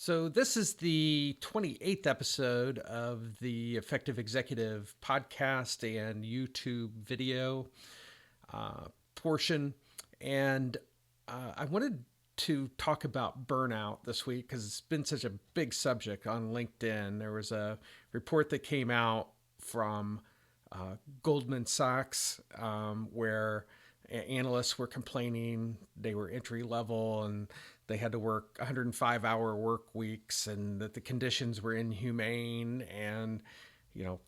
So, this is the 28th episode of the Effective Executive podcast and YouTube video portion. And I wanted to talk about burnout this week because it's been such a big subject on LinkedIn. There was a report that came out from Goldman Sachs where analysts were complaining they were entry level and they had to work 105-hour work weeks and that the conditions were inhumane and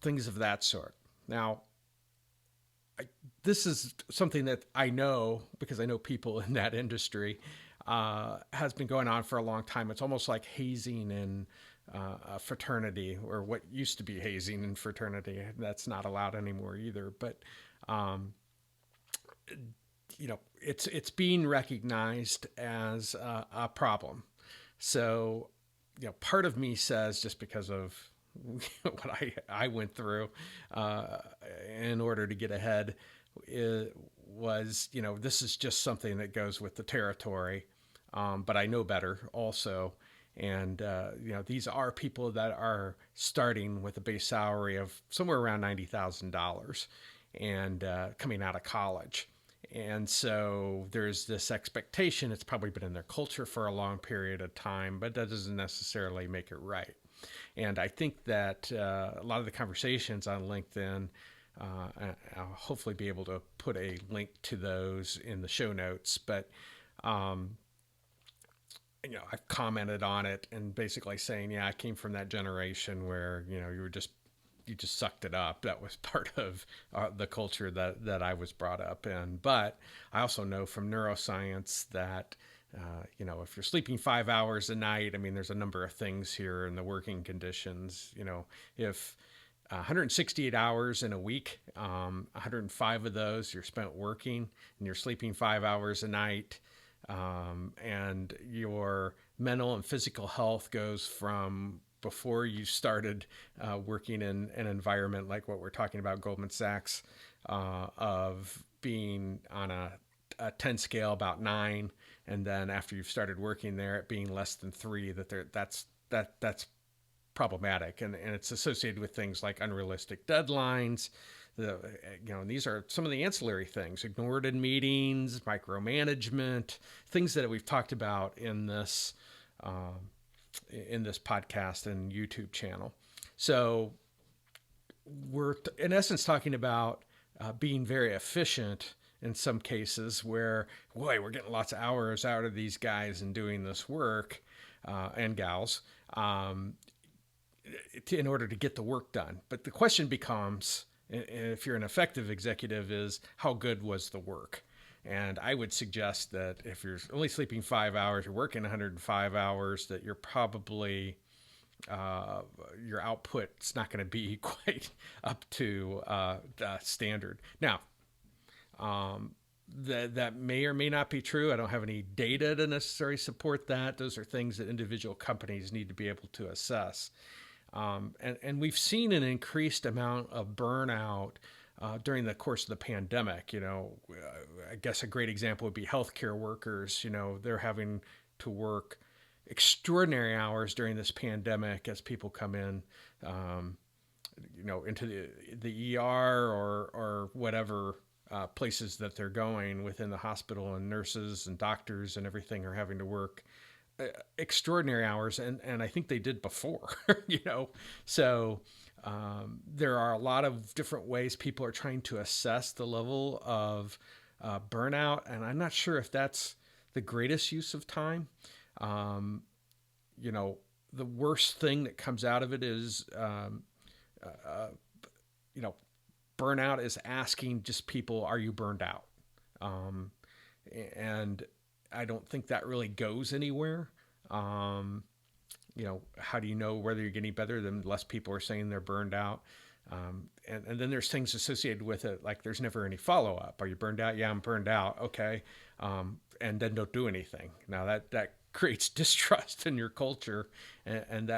things of that sort. Now, this is something that I know because I know people in that industry, has been going on for a long time. It's almost like hazing in a fraternity, or what used to be hazing in fraternity. That's not allowed anymore either. But it's being recognized as a problem. So, part of me says, just because of what I went through in order to get ahead, was, this is just something that goes with the territory. But I know better also. And, these are people that are starting with a base salary of somewhere around $90,000 and coming out of college. And so there's this expectation. It's probably been in their culture for a long period of time, but that doesn't necessarily make it right. And I think that a lot of the conversations on LinkedIn, I'll hopefully be able to put a link to those in the show notes. But I've commented on it and basically saying, I came from that generation where you just sucked it up. That was part of the culture that I was brought up in. But I also know from neuroscience that, if you're sleeping 5 hours a night, there's a number of things here in the working conditions. If 168 hours in a week, 105 of those you're spent working and you're sleeping 5 hours a night, and your mental and physical health goes from before you started working in an environment like what we're talking about, Goldman Sachs, of being on a 10 scale, about 9, and then after you've started working there, it being less than 3, that's problematic, and it's associated with things like unrealistic deadlines. And these are some of the ancillary things: ignored in meetings, micromanagement, things that we've talked about in this podcast and YouTube channel. So we're in essence talking about being very efficient in some cases where, boy, we're getting lots of hours out of these guys and doing this work and gals in order to get the work done. But the question becomes, if you're an effective executive, is how good was the work? And I would suggest that if you're only sleeping 5 hours, you're working 105 hours, that you're probably, your output's not going to be quite up to standard. Now, that may or may not be true. I don't have any data to necessarily support that. Those are things that individual companies need to be able to assess. And we've seen an increased amount of burnout during the course of the pandemic. I guess a great example would be healthcare workers. They're having to work extraordinary hours during this pandemic as people come in, into the ER or whatever places that they're going within the hospital, and nurses and doctors and everything are having to work extraordinary hours, and I think they did before. So there are a lot of different ways people are trying to assess the level of burnout, and I'm not sure if that's the greatest use of time. The worst thing that comes out of it is burnout is asking just people, are you burned out? And I don't think that really goes anywhere. How do you know whether you're getting better? Than less people are saying they're burned out. And then there's things associated with it, like there's never any follow-up. Are you burned out? Yeah, I'm burned out. Okay. And then don't do anything. Now that creates distrust in your culture, and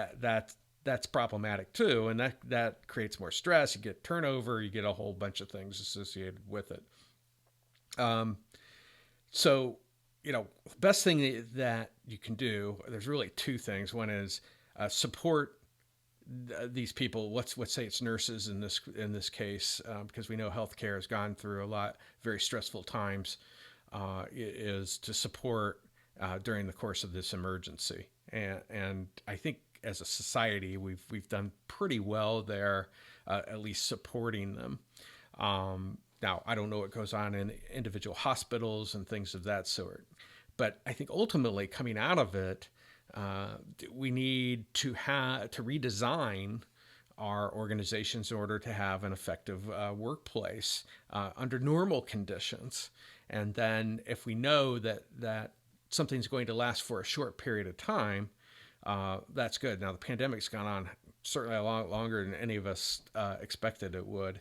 that's problematic too. And that creates more stress. You get turnover, you get a whole bunch of things associated with it. So, best thing that you can do, there's really two things. One is support these people. Let's say it's nurses in this case, because we know healthcare has gone through a lot very stressful times. Is to support during the course of this emergency, and I think as a society we've done pretty well there, at least supporting them. Now I don't know what goes on in individual hospitals and things of that sort, but I think ultimately coming out of it, we need to redesign our organizations in order to have an effective workplace under normal conditions. And then if we know that something's going to last for a short period of time, that's good. Now the pandemic's gone on certainly a lot longer than any of us expected it would.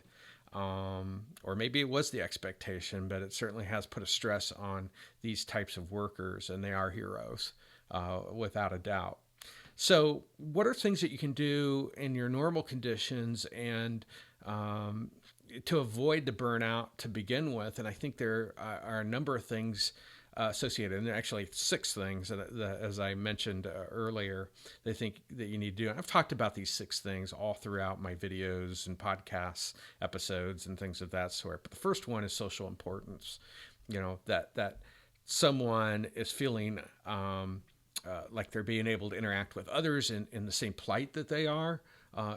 Or maybe it was the expectation, but it certainly has put a stress on these types of workers, and they are heroes, without a doubt. So what are things that you can do in your normal conditions and to avoid the burnout to begin with? And I think there are a number of things associated, and actually 6 things that, as I mentioned earlier, they think that you need to do. I've talked about these 6 things all throughout my videos and podcasts, episodes, and things of that sort. But the first one is social importance. That someone is feeling like they're being able to interact with others in the same plight that they are.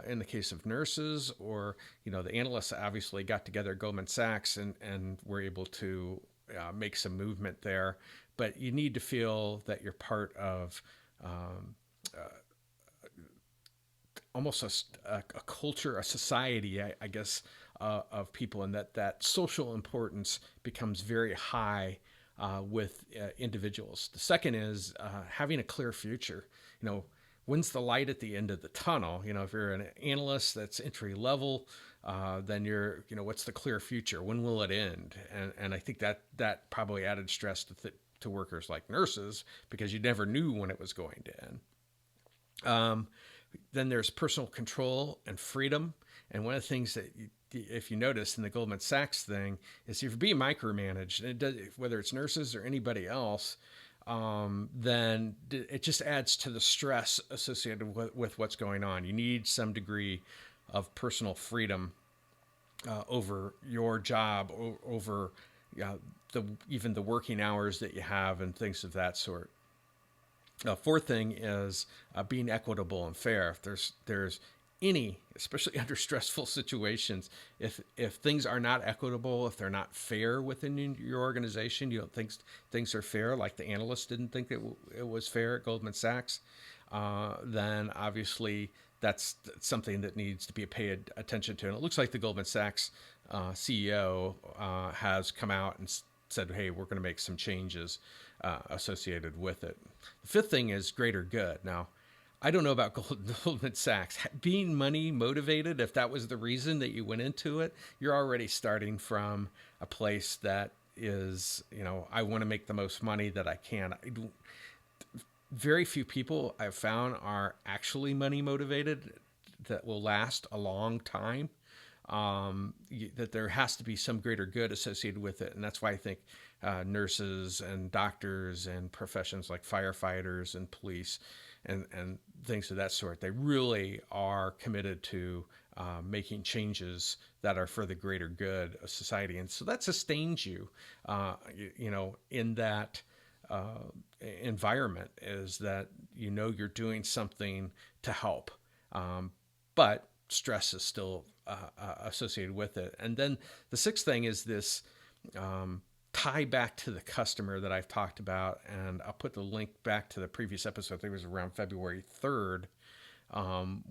In the case of nurses, or the analysts obviously got together at Goldman Sachs and were able to make some movement there, but you need to feel that you're part of almost a culture, a society, I guess, of people, and that social importance becomes very high with individuals. The second is having a clear future. When's the light at the end of the tunnel? If you're an analyst that's entry level, then what's the clear future? When will it end? And I think that probably added stress to workers like nurses, because you never knew when it was going to end. Then there's personal control and freedom. And one of the things that, if you notice in the Goldman Sachs thing, is if you're being micromanaged, and whether it's nurses or anybody else, then it just adds to the stress associated with what's going on. You need some degree of personal freedom over your job, over even the working hours that you have, and things of that sort. Fourth thing is being equitable and fair. If there's any, especially under stressful situations, if things are not equitable, if they're not fair within your organization, you don't think things are fair, like the analysts didn't think it was fair at Goldman Sachs, then obviously that's something that needs to be paid attention to. And it looks like the Goldman Sachs CEO has come out and said, hey, we're going to make some changes associated with it. The fifth thing is greater good. Now, I don't know about Goldman Sachs. Being money motivated, if that was the reason that you went into it, you're already starting from a place that is, I want to make the most money that I can. Very few people I've found are actually money motivated that will last a long time. That there has to be some greater good associated with it. And that's why I think nurses and doctors and professions like firefighters and police and things of that sort, they really are committed to making changes that are for the greater good of society. And so that sustains you, in that environment, is that you're doing something to help, but stress is still associated with it. And then the sixth thing is this tie back to the customer that I've talked about, and I'll put the link back to the previous episode. I think it was around February 3rd,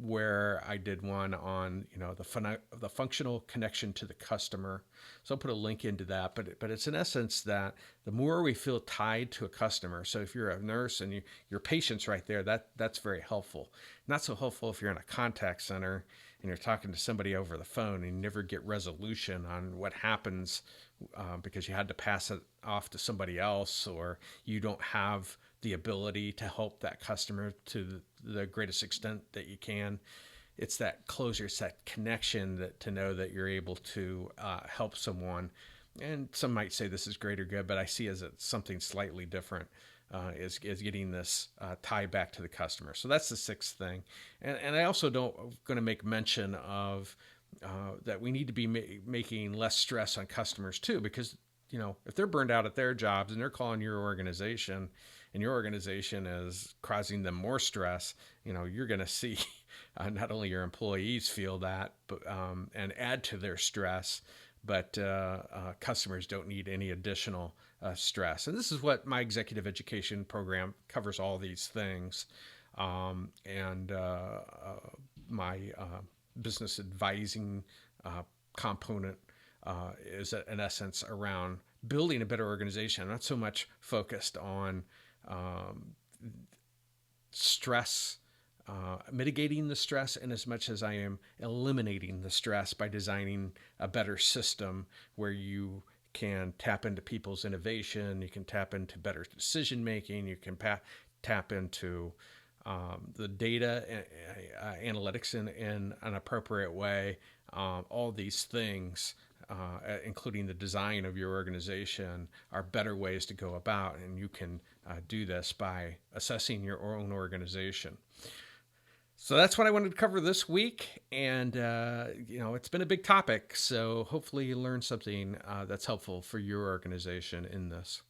where I did one on the functional connection to the customer. So I'll put a link into that. But it's in essence that the more we feel tied to a customer. So if you're a nurse and your patient's right there, that's very helpful. Not so helpful if you're in a contact center and you're talking to somebody over the phone and you never get resolution on what happens because you had to pass it off to somebody else, or you don't have the ability to help that customer to the greatest extent that you can. It's that closure, it's that connection to know that you're able to help someone. And some might say this is greater good, but I see as it's something slightly different. is getting this tie back to the customer. So that's the sixth thing. And I also don't going to make mention of that we need to be making less stress on customers too, because if they're burned out at their jobs and they're calling your organization and your organization is causing them more stress, you're going to see not only your employees feel that, but and add to their stress, but customers don't need any additional stress. And this is what my executive education program covers, all these things. And my business advising component is in essence around building a better organization. I'm not so much focused on stress, mitigating the stress, in as much as I am eliminating the stress by designing a better system where you can tap into people's innovation, you can tap into better decision making, you can tap into the data analytics in an appropriate way. All these things, including the design of your organization, are better ways to go about, and you can do this by assessing your own organization. So that's what I wanted to cover this week, and it's been a big topic, so hopefully you learned something that's helpful for your organization in this.